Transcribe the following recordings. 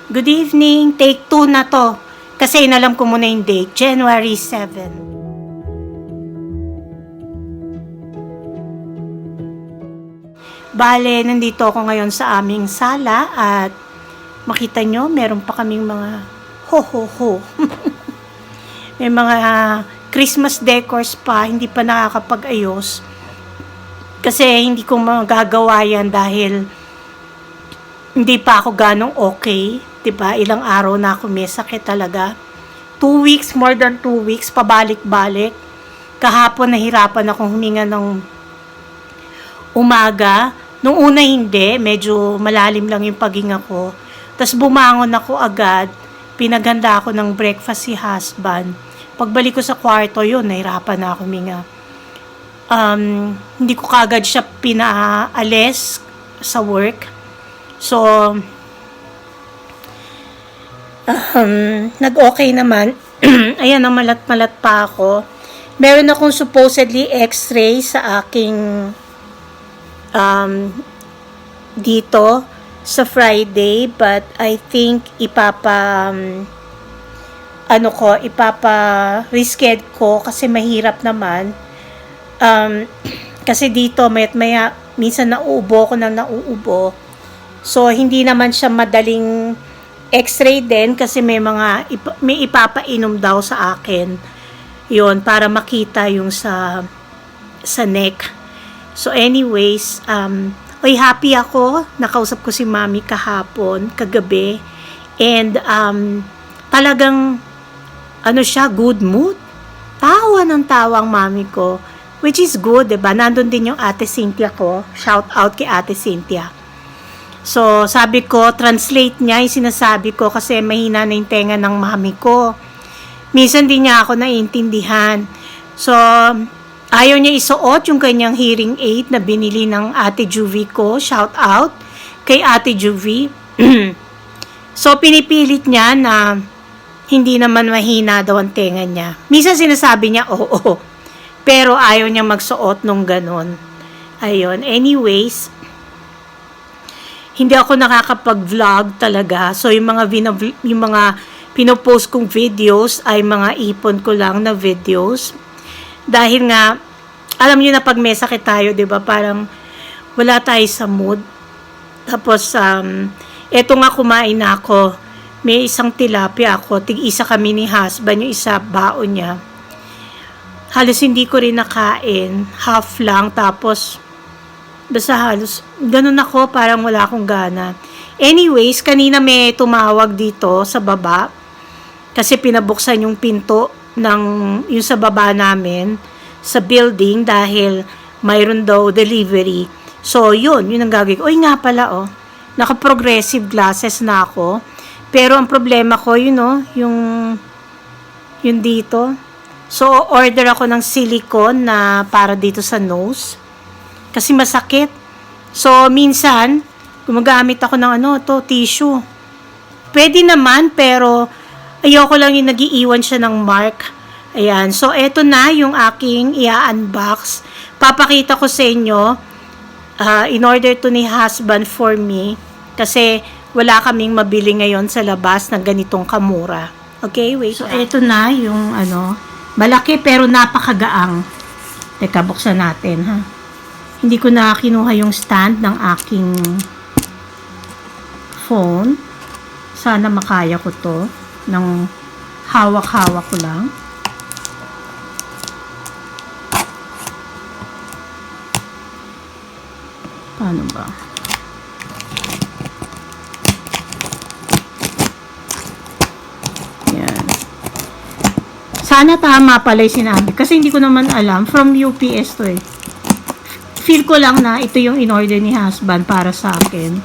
Good evening, take 2 na to. Kasi inalam ko muna yung date, January 7. Bale, nandito ako ngayon sa aming sala at makita nyo, meron pa kaming mga ho-ho-ho. May mga Christmas decors pa, hindi pa nakakapag-ayos. Kasi hindi ko magagawa yan dahil hindi pa ako ganong okay. Diba? Ilang araw na ako may sakit talaga. 2 weeks, more than 2 weeks, pabalik-balik. Kahapon nahirapan akong huminga ng umaga. Nung una hindi, medyo malalim lang yung paghinga ko. Tapos bumangon ako agad, pinaganda ako ng breakfast si husband. Pagbalik ko sa kwarto yun, nahirapan na ako huminga. Hindi ko kagad siya pinaalis sa work. So, nag-okay naman. Ayan, malat-malat pa ako. Meron akong supposedly x-ray sa aking dito sa Friday, but I think reschedule ko kasi mahirap naman. Kasi dito maya minsan nauubo ko ng nauubo. So hindi naman siya madaling x-ray din kasi may ipapainom daw sa akin. 'Yon para makita yung sa neck. So anyways, happy ako. Nakausap ko si Mami kagabi. And talagang good mood. Tawa ng tawa ang Mami ko. Which is good, diba? Nandun din yung Ate Cynthia ko. Shout out kay Ate Cynthia. So, sabi ko, translate niya yung sinasabi ko kasi mahina na yung tenga ng Mami ko. Minsan din niya ako naiintindihan. So, ayaw niya isuot yung kanyang hearing aid na binili ng Ate Juvie ko. Shout out kay Ate Juvie. So, pinipilit niya na hindi naman mahina daw ang tenga niya. Minsan sinasabi niya, oo. Pero ayaw niya magsuot nung ganon. Ayun. Anyways, hindi ako nakakapag-vlog talaga. So, yung mga pinopost kong videos ay mga ipon ko lang na videos. Dahil nga, alam niyo na pag may sakit tayo, di ba? Parang wala tayo sa mood. Tapos, eto nga kumain na ako. May isang tilapia ako. Tig-isa kami ni husband, yung isa baon niya. Halos hindi ko rin nakain. Half lang. Tapos, basta halos, ganun ako, parang wala akong gana. Anyways, kanina may tumawag dito sa baba. Kasi pinabuksan yung pinto yung sa baba namin sa building dahil mayroon daw delivery. So, yun ang gagawin ko. Nga pala, naka-progressive glasses na ako. Pero ang problema ko, yung dito. So, order ako ng silicone na para dito sa nose. Kasi masakit. So, minsan, gumagamit ako ng tissue. Pwede naman, pero ayoko lang yung nag-iiwan siya ng mark. Ayan. So, eto na yung aking i-unbox. Papakita ko sa inyo. In order to ni husband for me. Kasi wala kaming mabili ngayon sa labas ng ganitong kamura. Okay, wait. So, eto na yung malaki pero napakagaang. Teka, buksan natin, ha. Hindi ko na kinuha yung stand ng aking phone. Sana makaya ko to. Nang hawak-hawak ko lang. Paano ba? Yan. Sana tama pala yung sinabi. Kasi hindi ko naman alam. From UPS to eh. Feel ko lang na ito yung in-order ni husband para sa akin.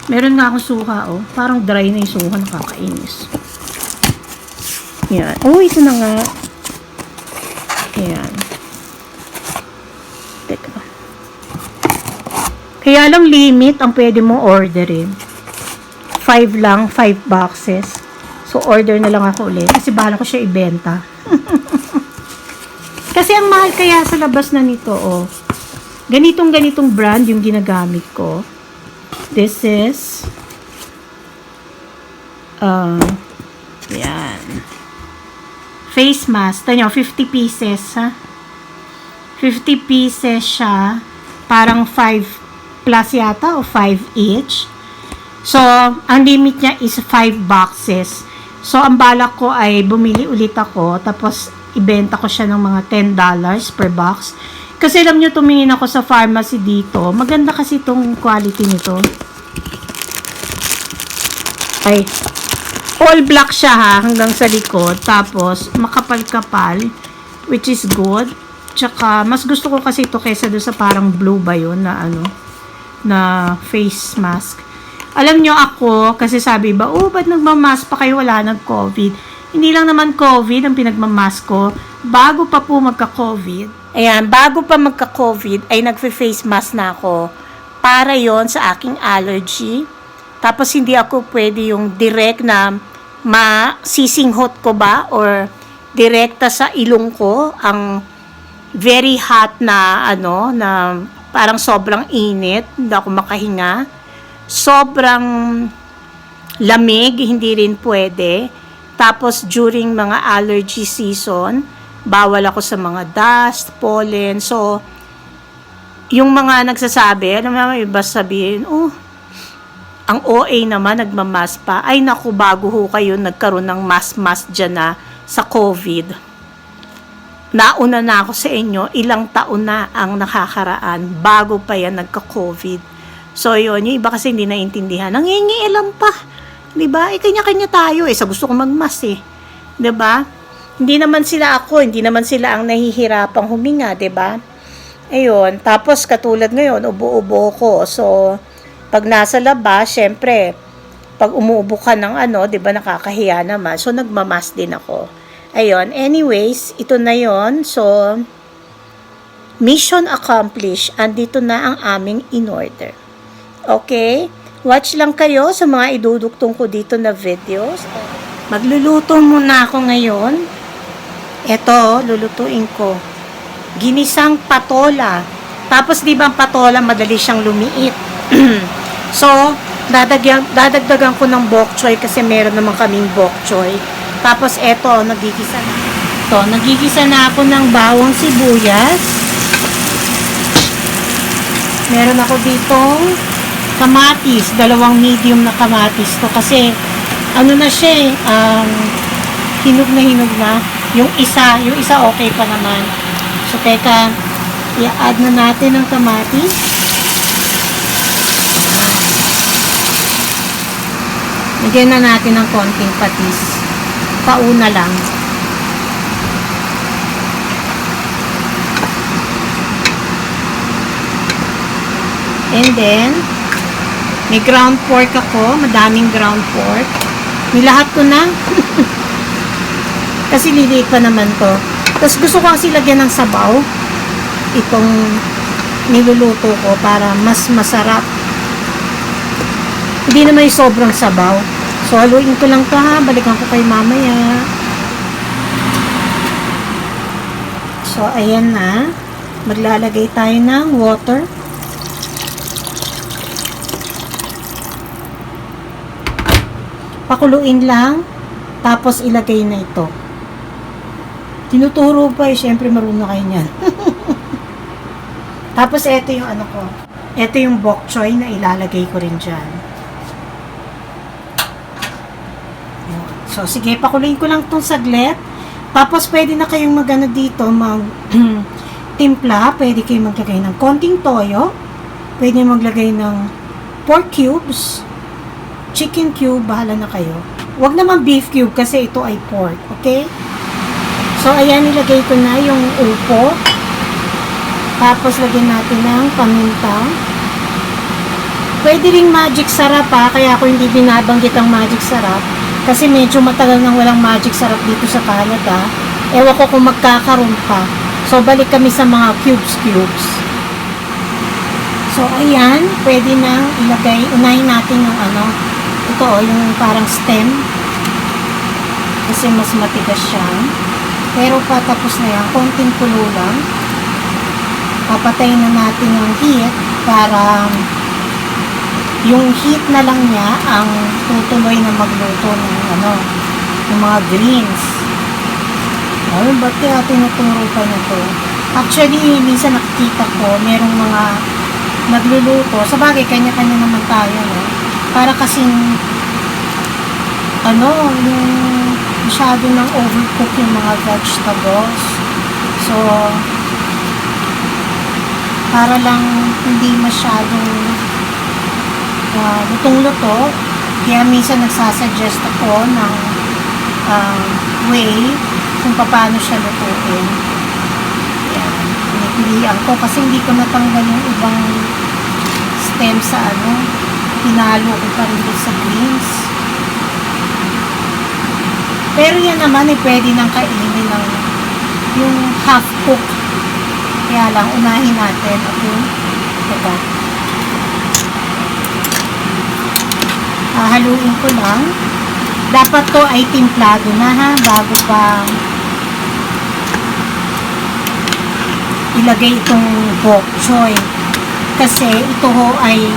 Meron nga akong suka, Parang dry na yung suka, nakakainis. Yan. Ito na nga. Yan. Teka. Kaya lang limit ang pwede mong orderin. 5 lang, 5 boxes. So, order na lang ako ulit. Kasi bahala ko siya ibenta. Kasi ang mahal kaya sa labas na nito, Ganitong brand yung ginagamit ko. This is yan. Face mask. Ito nyo, 50 pieces, ha? 50 pieces siya. Parang 5 plus yata o 5 each. So, ang limit niya is 5 boxes. So, ang balak ko ay bumili ulit ako. Tapos, ibenta ko siya ng mga $10 per box. Kasi alam nyo, tumingin ako sa pharmacy dito. Maganda kasi itong quality nito. Ay, all black siya ha, hanggang sa likod. Tapos, makapal-kapal, which is good. Tsaka, mas gusto ko kasi ito kaysa doon sa parang blue ba yun na ano, na face mask. Alam nyo ako, kasi sabi ba, ba't nagmamask pa kayo, wala nag-COVID? Hindi lang naman COVID ang pinagmamask ko. Bago pa po magka-COVID, ayan, bago pa magka-COVID, ay nagfe-face mask na ako. Para yon sa aking allergy. Tapos, hindi ako pwede yung direct na masisinghot ko ba or direkta sa ilong ko ang very hot na ano, na parang sobrang init, hindi ako makahinga. Sobrang lamig, hindi rin pwede. Tapos during mga allergy season, bawal ako sa mga dust, pollen. So, yung mga nagsasabi, alam mo, iba sabihin, ang OA naman, nagmamask pa. Ay naku, bago ho kayo nagkaroon ng mask dyan na sa COVID. Nauna na ako sa inyo, ilang taon na ang nakakaraan bago pa yan nagka-COVID. So, yun, yung iba kasi hindi naintindihan. Nangingialam pa. Diba? Kanya-kanya tayo sa gusto ko magmas Diba? Hindi naman sila ako, hindi naman sila ang nahihirapang huminga, diba? Ayun, tapos katulad ngayon, ubo-ubo ko. So, pag nasa labas, syempre, pag umuubo ka ng ano, diba, nakakahiya naman. So, nagmamas din ako. Ayun, anyways, ito na yon. So, mission accomplished. Andito na ang aming in-order. Okay? Watch lang kayo sa mga iduduktong ko dito na videos. Magluluto muna ako ngayon. Ito, lulutuin ko. Ginisang patola. Tapos, di ba ang patola, madali siyang lumiit. So, dadagdagan ko ng bok choy kasi meron naman kaming bok choy. Tapos, eto, nagigisa na. Ito, nagigisa na ako ng bawang sibuyas. Meron ako ditong kamatis, 2 medium na kamatis to kasi ano na siya hinog na. Yung isa okay pa naman. So, teka, i-add na natin ang kamatis. Lagyan na natin ng konting patis. Pauna lang. And then, may ground pork ako. Madaming ground pork. Nilahat ko na. Kasi liliit pa naman to. Tapos gusto ko kasi lagyan ng sabaw. Itong niluluto ko para mas masarap. Hindi naman yung sobrang sabaw. So, haluin ko lang to ha. Balikan ko kay mamaya. So, ayan na. Maglalagay tayo ng water. Pakuluin lang, tapos ilagay na ito. Tinuturo pa syempre marunong kayo niyan. Tapos ito yung ano ko. Ito yung bok choy na ilalagay ko rin dyan. So, sige, pakuluin ko lang itong saglit. Tapos, pwede na kayong magano dito, timpla. Pwede kayong maglagay ng konting toyo. Pwede maglagay ng pork cubes. Chicken cube, bahala na kayo. Huwag naman beef cube kasi ito ay pork, okay? So, ayan, nilagay ko na yung upo. Tapos, lagyan natin ng paminta. Pwede ring magic sarap kaya ako hindi binabanggit ang magic sarap. Kasi medyo matagal nang walang magic sarap dito sa Canada. Ewan ko kung magkakaroon pa. So, balik kami sa mga cubes. So, ayan, pwede nang ilagay. Unahin natin yung ito yung parang stem. Kasi mas matigas siya. Pero patapos na yan, konting kulo lang. Papatayin na natin yung heat para yung heat na lang niya ang tutuloy na magluto ng ng mga greens. Ay, ba't kaya tinuturo pa niya to? Actually, minsan nakikita ko, merong mga nagluluto. Sa bagay, kanya-kanya naman tayo, no? Para kasing, yung masyado nang overcook yung mga vegetables. So, para lang hindi masyadong lutong-luto. Kaya minsan nagsasuggest ako ng way kung paano siya lutuin. Yan. Pinipilian ko kasi hindi ko natanggal yung ibang stem sa hinalo ko pa rin sa greens. Pero yan naman pwede nang kainin ng yung half cook. Kaya lang unahin natin ito. Haluin ko lang. Dapat to ay timplado na bago pa ilagay itong bok choy. Kasi ito ay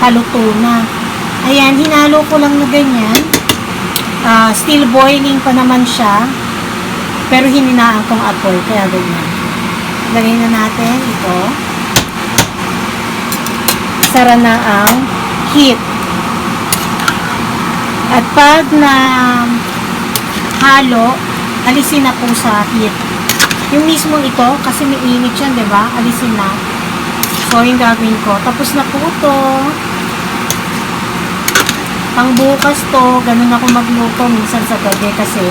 haluto na. Ayan, hinalo ko lang na ganyan. Still boiling pa naman siya. Pero hininaan kong apoy. Kaya ganyan. Ilagay na natin ito. Sara na ang heat. At pag na halo, alisin na po sa heat. Yung mismo ito, kasi may init yan, diba? Alisin na. So, yung gagawin ko. Tapos na po ito. Pang bukas to, ganun ako magluto minsan sa gabi kasi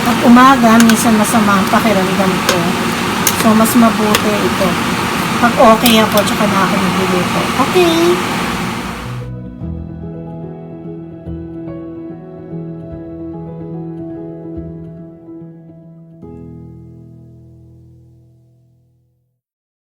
pag umaga, minsan masama ang pakiramdam ko. So, mas mabuti ito. Pag okay ako, tsaka na ako magluluto. Okay.